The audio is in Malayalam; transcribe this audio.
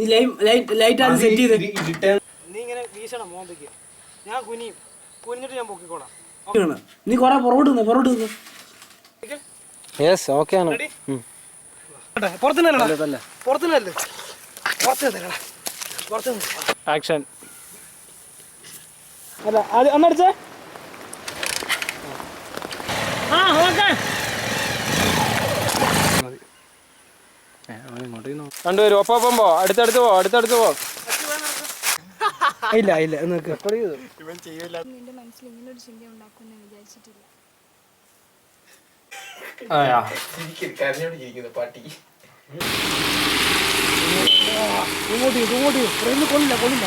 ലൈറ്റ് ആണ് സെറ്റ് ചെയ്ത് നീ ഇങ്ങനെ വീശണം മോന്തയ്ക്ക്. ഞാൻ കുനിഞ്ഞിട്ട് ഞാൻ പൊക്കിക്കോളാം. നീ കൊറേ പുറകോട്ട് നിന്ന് യെസ് ഓക്കെ ആണ്. ആക്ഷൻ. അല്ല അത് ഒന്നടിച്ചേ. രണ്ടുപേരും ഒപ്പം പോ. അടുത്തടുത്ത് പോ. ഇല്ല നിന്റെ മനസ്സിൽ ഇങ്ങനൊരു ചിന്ത ഉണ്ടാക്കുമെന്ന് വിചാരിച്ചിട്ടില്ല. ഇങ്ങോട്ട് കൊള്ളില്ല